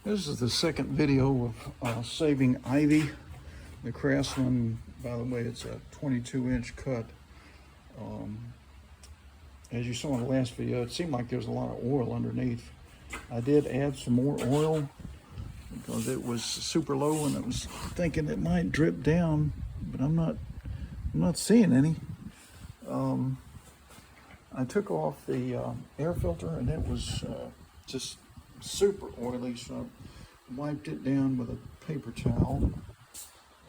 This is the second video of saving ivy. The Craftsman, by the way, it's a 22-inch cut. As you saw in the last video, it seemed like there was a lot of oil underneath. I did add some more oil because it was super low and I was thinking it might drip down, but I'm not seeing any. I took off the air filter and it was just super oily, so I wiped it down with a paper towel,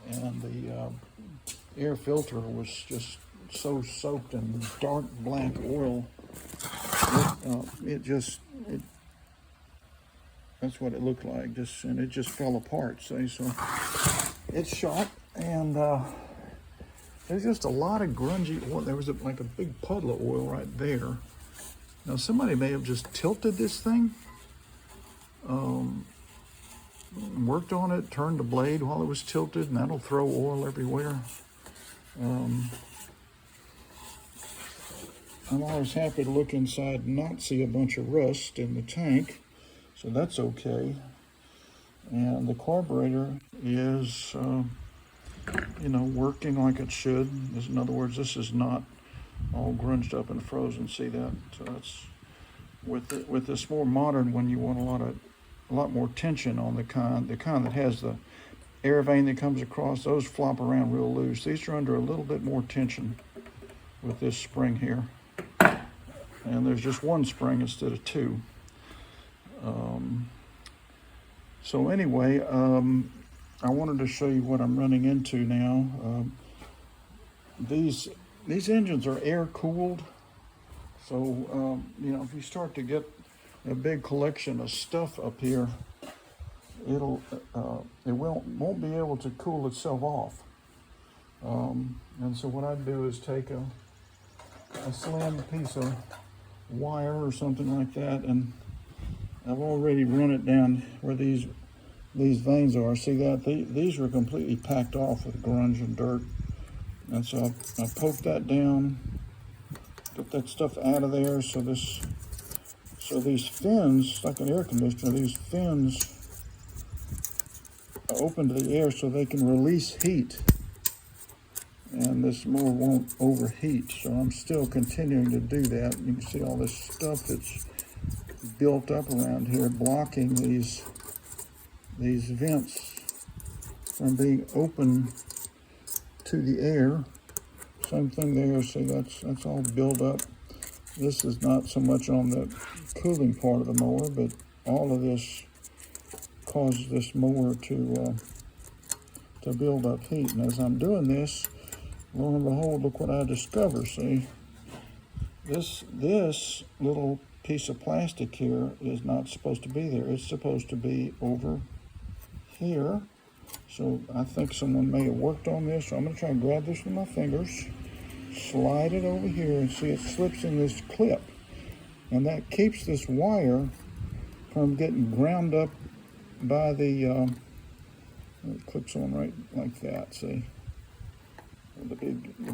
and the air filter was just so soaked in dark black oil. That's what it looked like, and it just fell apart. See, so it's shot, and there's just a lot of grungy oil. There was like a big puddle of oil right there. Now somebody may have just tilted this thing, worked on it, turned the blade while it was tilted, and that'll throw oil everywhere. I'm always happy to look inside and not see a bunch of rust in the tank, so that's okay. And the carburetor is, working like it should. In other words, this is not all grunged up and frozen. See that? So that's with this more modern one, you want a lot more tension on the kind that has the air vane that comes across. Those flop around real loose. These are under a little bit more tension with this spring here, and there's just one spring instead of two. So anyway, I wanted to show you what I'm running into now. These engines are air cooled, so if you start to get a big collection of stuff up here, it won't be able to cool itself off. And so what I do is take a slim piece of wire or something like that, and I've already run it down where these veins are. See that? These were completely packed off with grunge and dirt, and so I poked that down, get that stuff out of there. So these fins, like an air conditioner, these fins are open to the air so they can release heat, and this mower won't overheat. So I'm still continuing to do that. You can see all this stuff that's built up around here blocking these vents from being open to the air. Same thing there. See, that's all built up. This is not so much on the cooling part of the mower, but all of this causes this mower to build up heat. And as I'm doing this, lo and behold, look what I discover. See, this little piece of plastic here is not supposed to be there. It's supposed to be over here. So I think someone may have worked on this. So I'm going to try and grab this with my fingers, slide it over here, and see it slips in this clip. And that keeps this wire from getting ground up by the, it clips on right like that, see? The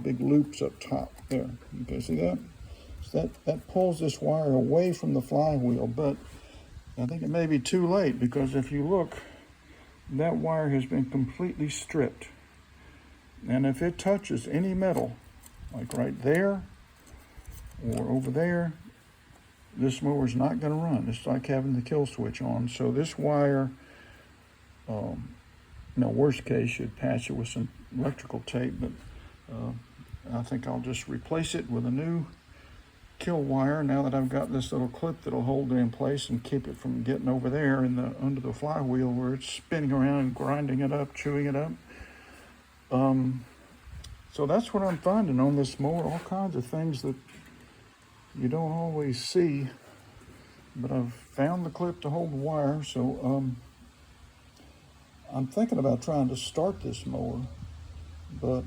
big loops up top there. Okay, see that? So that pulls this wire away from the flywheel, but I think it may be too late, because if you look, that wire has been completely stripped. And if it touches any metal, like right there or over there, this mower is not going to run. It's like having the kill switch on. So this wire, worst case, you'd patch it with some electrical tape, but I think I'll just replace it with a new kill wire now that I've got this little clip that'll hold it in place and keep it from getting over there under the flywheel where it's spinning around and grinding it up, chewing it up. So that's what I'm finding on this mower, all kinds of things that you don't always see, but I've found the clip to hold the wire. So I'm thinking about trying to start this mower, but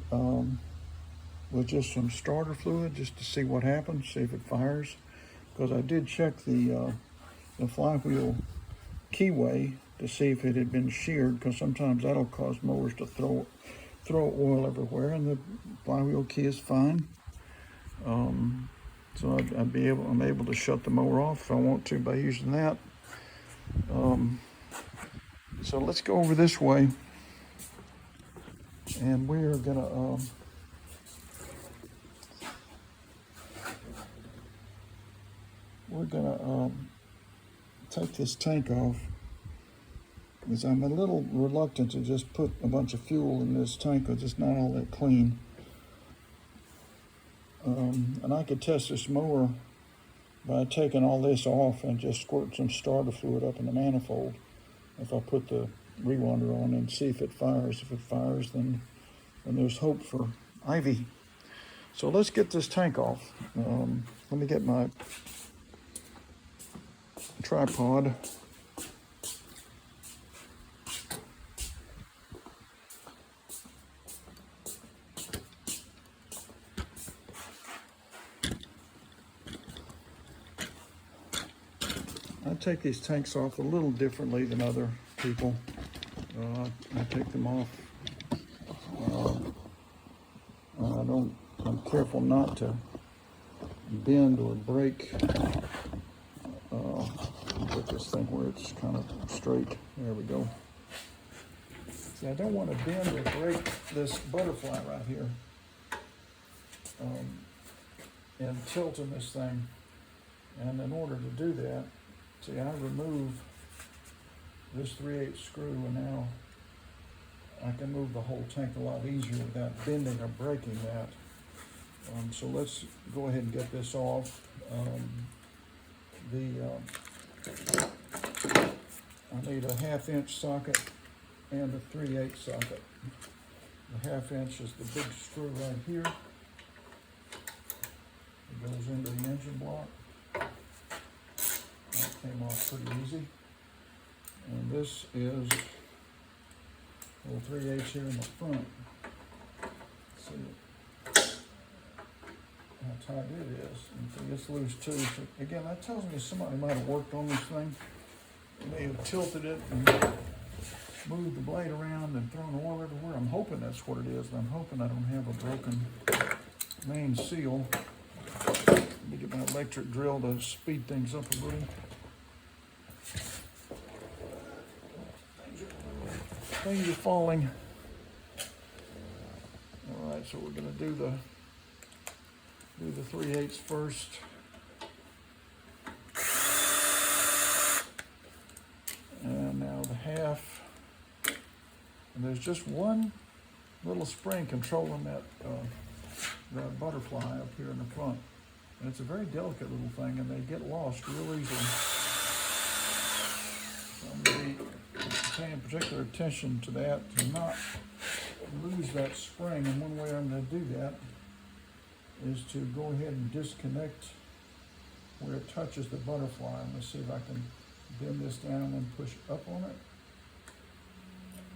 with just some starter fluid, just to see what happens, see if it fires. Because I did check the flywheel keyway to see if it had been sheared, because sometimes that'll cause mowers to throw oil everywhere, and the flywheel key is fine. So I'm able to shut the mower off if I want to by using that. So let's go over this way, and we're gonna take this tank off, because I'm a little reluctant to just put a bunch of fuel in this tank because it's not all that clean. And I could test this mower by taking all this off and just squirt some starter fluid up in the manifold. If I put the rewinder on and see if it fires. If it fires, then there's hope for Ivy. So let's get this tank off. Let me get my tripod. I take these tanks off a little differently than other people. I take them off. I'm careful not to bend or break. Get this thing where it's kind of straight. There we go. See, I don't want to bend or break this butterfly right here. And tilting this thing. And in order to do that, see, I remove this 3/8 screw, and now I can move the whole tank a lot easier without bending or breaking that. So let's go ahead and get this off. I need a 1/2-inch socket and a 3/8 socket. The 1/2 inch is the big screw right here. It goes into the engine block. That came off pretty easy. And this is a little 3/8 here in the front. See how tight it is. And see, it's loose too. So again, that tells me somebody might have worked on this thing. They may have tilted it and moved the blade around and thrown oil everywhere. I'm hoping that's what it is. I'm hoping I don't have a broken main seal. Let me get my electric drill to speed things up a little. Things are falling. All right, so we're going to do the 3/8 first. And now the 1/2. And there's just one little spring controlling that butterfly up here in the front. And it's a very delicate little thing, and they get lost real easily. So I'm going to be paying particular attention to that, to not lose that spring. And one way I'm going to do that is to go ahead and disconnect where it touches the butterfly. I'm going to see if I can bend this down and push up on it.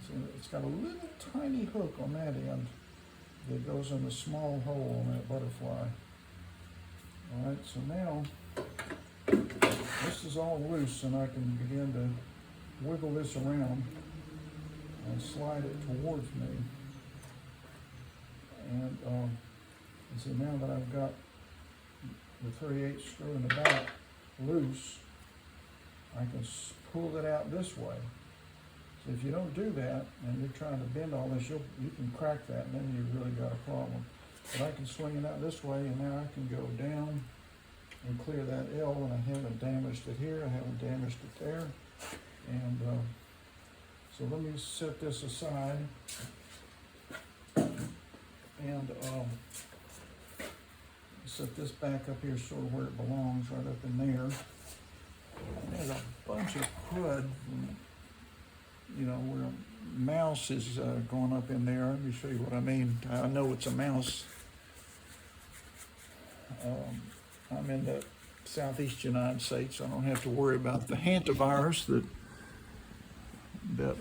See, it's got a little tiny hook on that end that goes in the small hole on that butterfly. All right, so now this is all loose, and I can begin to wiggle this around and slide it towards me. And see, now that I've got the 3/8 screw in the back loose, I can pull it out this way. So if you don't do that and you're trying to bend all this, you can crack that, and then you've really got a problem. But I can swing it out this way, and now I can go down and clear that L, and I haven't damaged it here, I haven't damaged it there. And so let me set this aside, and set this back up here sort of where it belongs, right up in there. And there's a bunch of crud, you know, where a mouse is going up in there. Let me show you what I mean. I know it's a mouse. I'm in the southeast United States. I don't have to worry about the hantavirus that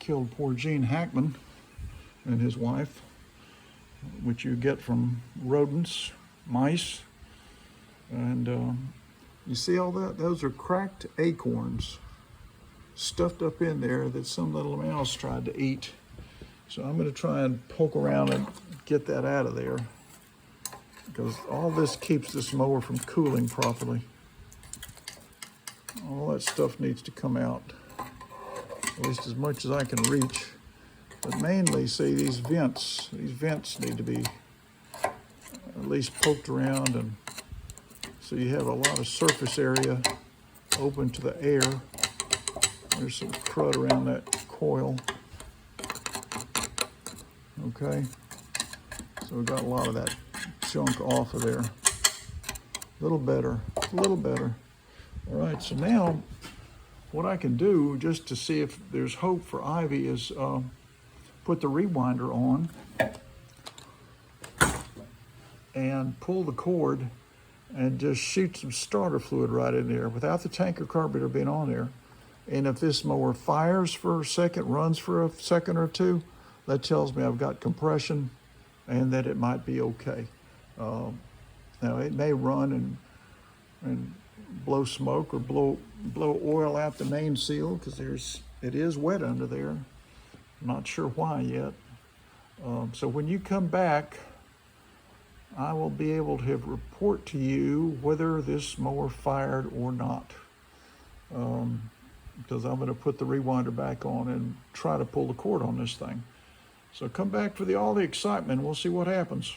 killed poor Gene Hackman and his wife, which you get from rodents, mice. And you see all that? Those are cracked acorns stuffed up in there that some little mouse tried to eat. So I'm going to try and poke around and get that out of there, because all this keeps this mower from cooling properly. All that stuff needs to come out. at least as much as I can reach. But mainly, see, these vents need to be at least poked around, and so you have a lot of surface area open to the air. There's some crud around that coil. Okay, so we got a lot of that junk off of there. A little better, a little better. All right, so now what I can do, just to see if there's hope for Ivy, is put the rewinder on and pull the cord and just shoot some starter fluid right in there without the tank or carburetor being on there. And if this mower fires for a second, runs for a second or two, that tells me I've got compression and that it might be okay. Now it may run and blow smoke or blow oil out the main seal, because it is wet under there. I'm not sure why yet. So when you come back, I will be able to report to you whether this mower fired or not. Because I'm going to put the rewinder back on and try to pull the cord on this thing. So come back for all the excitement. We'll see what happens.